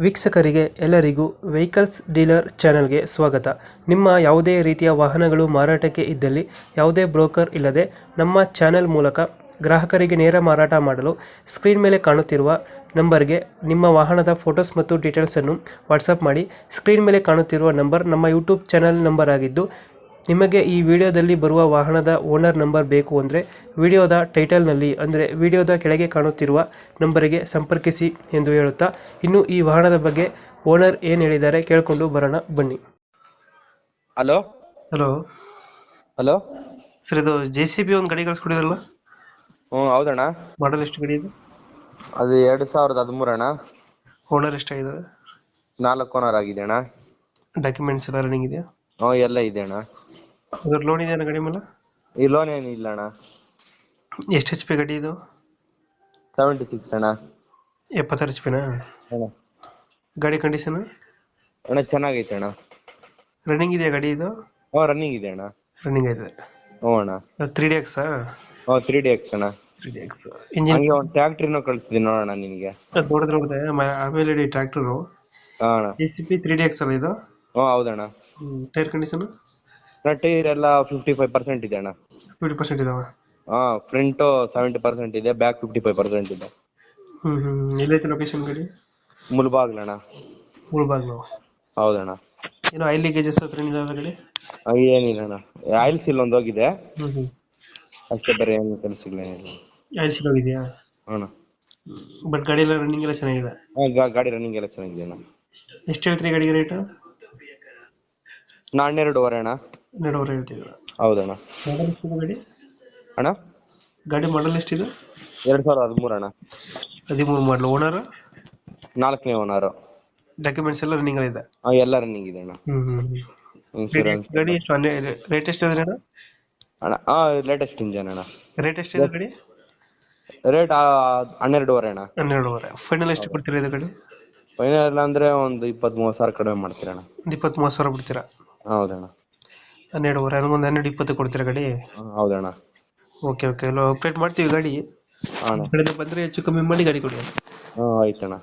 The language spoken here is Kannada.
ವೀಕ್ಷಕರಿಗೆ ಎಲ್ಲರಿಗೂ ವೆಹಿಕಲ್ಸ್ ಡೀಲರ್ ಚಾನೆಲ್ಗೆ ಸ್ವಾಗತ. ನಿಮ್ಮ ಯಾವುದೇ ರೀತಿಯ ವಾಹನಗಳು ಮಾರಾಟಕ್ಕೆ ಇದ್ದಲ್ಲಿ ಯಾವುದೇ ಬ್ರೋಕರ್ ಇಲ್ಲದೆ ನಮ್ಮ ಚಾನೆಲ್ ಮೂಲಕ ಗ್ರಾಹಕರಿಗೆ ನೇರ ಮಾರಾಟ ಮಾಡಲು ಸ್ಕ್ರೀನ್ ಮೇಲೆ ಕಾಣುತ್ತಿರುವ ನಂಬರ್ಗೆ ನಿಮ್ಮ ವಾಹನದ ಫೋಟೋಸ್ ಮತ್ತು ಡೀಟೇಲ್ಸನ್ನು ವಾಟ್ಸಪ್ ಮಾಡಿ. ಸ್ಕ್ರೀನ್ ಮೇಲೆ ಕಾಣುತ್ತಿರುವ ನಂಬರ್ ನಮ್ಮ ಯೂಟ್ಯೂಬ್ ಚಾನೆಲ್ ನಂಬರ್ ಆಗಿದ್ದು, ನಿಮಗೆ ಈ ವಿಡಿಯೋದಲ್ಲಿ ಬರುವ ವಾಹನದ ಓನರ್ ನಂಬರ್ ಬೇಕು ಅಂದರೆ ವಿಡಿಯೋದ ಟೈಟಲ್ನಲ್ಲಿ ಅಂದರೆ ವಿಡಿಯೋದ ಕೆಳಗೆ ಕಾಣುತ್ತಿರುವ ನಂಬರಿಗೆ ಸಂಪರ್ಕಿಸಿ ಎಂದು ಹೇಳುತ್ತಾ, ಇನ್ನು ಈ ವಾಹನದ ಬಗ್ಗೆ ಓನರ್ ಏನು ಹೇಳಿದ್ದಾರೆ ಕೇಳಿಕೊಂಡು ಬರೋಣ ಬನ್ನಿ. ಹಲೋ ಹಲೋ ಹಲೋ ಸರ್, ಇದು JCB ಒಂದು ಗಾಡಿ ಕಳಿಸ್ಕೊಡಿದ್ರಲ್ಲ, ಹೌದಣ್ಣ. ಮಾಡಲ್ ಎಷ್ಟು ಗಾಡಿ ಇದು? ಅದು 2013 ಅಣ್ಣ. ಓನರ್ ಎಷ್ಟಾಗಿದ್ದಾರೆ? 4 ಓನರ್ ಆಗಿದೆ ಅಣ್ಣ. ಡಾಕ್ಯುಮೆಂಟ್ಸ್ ಎಲ್ಲ ರನ್ನಿಂಗ್ ಇದೆಯಾ? ಎಲ್ಲ ಇದೆ ಅಣ್ಣ. ಅದ್ರ ಲೋನ್ ಇದೆಯಾ ಗಾಡಿ ಮೇಲೆ? ಈ ಲೋನ್ ಏನಿಲ್ಲ ಅಣ್ಣ. ಎಷ್ಟು HP ಗಾಡಿ ಇದು? 76 ಅಣ್ಣ. 70 HP ನಾ? ಅಣ್ಣ ಗಾಡಿ ಕಂಡೀಷನ್ ಅಣ್ಣ ಚೆನ್ನಾಗೈತೆ ಅಣ್ಣ. ರನ್ನಿಂಗ್ ಇದೆಯಾ ಗಾಡಿ ಇದು? ರನ್ನಿಂಗ್ ಇದೆ ಅಣ್ಣ. ರನ್ನಿಂಗ್ ಇದೆ. ಅಣ್ಣ 3DX 3DX ಅಣ್ಣ. 3DX ಇಂಜಿನ್ ಹಂಗೆ ಒಂದು ಟ್ರ್ಯಾಕ್ಟರ್ನ ಕಳಿಸ್ತೀನಿ ನೋಡೋಣ ನಿನಗೆ. ನೋಡಿದ್ರೆ ಹೋಗುತ್ತೆ ಆಮೇಲೆ ಟ್ರ್ಯಾಕ್ಟರ್ ಅಣ್ಣ JCB 3DX ಅಲ್ಲ ಇದು? ಹೌದಣ್ಣ. ಟೈರ್ ಕಂಡೀಷನ್ ಟೈರ್ ಎಲ್ಲ 55% ಇದೆ ಅಣ್ಣ. 50% ಇದಾವ? ಫ್ರಂಟ್ 70% ಇದೆ, ಬ್ಯಾಕ್ 55% ಇದೆ. ಎಲ್ಲೈತೆ ಲೊಕೇಶನ್ ಗಾಡಿ? ಮುಲ್ಬಾಗ್ಲಣ್ಣ. ಮುಳ್ಬಾಗ್ಲು. ಹೌದಣ್ಣ. ಏನು ಆಯಿಲ್ ಲೀಕೇಜಸ್ ಹತ್ರ ಏನಿದಾವೆ ಗಾಡಿ? ಏನಿಲ್ಲ ಅಣ್ಣ, ಆಯಿಲ್ ಸೀಲ್ ಒಂದು ಹೋಗಿದೆ ಅಷ್ಟೇ, ಬೇರೆ ಏನು ಕೆಲಸ ಇಲ್ಲ. ಆಯಿಲ್ ಸೀಲ್ ಹೋಗಿದೆಯಾ? ಅಣ್ಣ ಬಟ್ ಗಾಡಿ ಎಲ್ಲ ರನ್ನಿಂಗ್ ಎಲ್ಲ ಚೆನ್ನಾಗಿದೆ? ಗಾಡಿ ರನ್ನಿಂಗ್ ಎಲ್ಲ ಚೆನ್ನಾಗಿದೆ ಅಣ್ಣ. ಎಷ್ಟು ಹೇಳ್ತೀರಿ ಗಾಡಿಗೆ ರೇಟ್? 12.5 ಅಣ್ಣ. 2.5 ಹೇಳ್ತಿದ್ದೀರಾ? ಹೌದಣ್ಣ. ಮಾಡಲ್ ಎಷ್ಟಿದೆ ಗಾಡಿ? ಅಣ್ಣ ಗಾಡಿ ಮಾಡಲ್ ಎಷ್ಟಿದೆ? 2013 ಅಣ್ಣ. 13 ಮಾಡಲು. ಓನರ್? 4ನೇ ಓನರ್. ಡಾಕ್ಯುಮೆಂಟ್ಸ್ ಎಲ್ಲ ರನ್ನಿಂಗ್ ಇದೆ? ಎಲ್ಲ ರನ್ನಿಂಗ್ ಇದೆ ಅಣ್ಣ. ಇನ್ಶೂರೆನ್ಸ್ ಗಾಡಿ ಎಷ್ಟು ರೇಟ್ ಎಷ್ಟು ಹೇಳಿದ್ರಿ ಅಣ್ಣ? ಅಣ್ಣ ಲೇಟೆಸ್ಟ್ ಇಂಜನ್ ಅಣ್ಣ. ರೇಟ್ ಎಷ್ಟಿದೆ ಗಾಡಿ? ರೇಟ್ 12.5 ಅಣ್ಣ. 12.5. ಫೈನಲ್ ಎಷ್ಟು ಕೊಡ್ತೀರಾ ಇದು ಗಾಡಿ? ಫೈನಲ್ ಅಂದ್ರೆ ಒಂದು 20-30 ಸಾವಿರ ಕಡಿಮೆ ಮಾಡ್ತೀರಣ್ಣ. 20-30 ಸಾವಿರ ಬಿಡ್ತೀರಾ? ಹೌದಣ್ಣ. 12.5 ಒಂದು 12-20 ಕೊಡ್ತೀರಾ ಗಾಡಿ? ಹೌದಣ್ಣ. ಓಕೆ ಓಕೆ, ಎಲ್ಲ ಅಪ್ಡೇಟ್ ಮಾಡ್ತೀವಿ ಗಾಡಿ. ಅಣ್ಣ ಬಂದರೆ ಹೆಚ್ಚು ಕಮ್ಮಿ ಮಾಡಿ ಗಾಡಿ ಕೊಡಿ. ಆಯ್ತಣ್ಣ.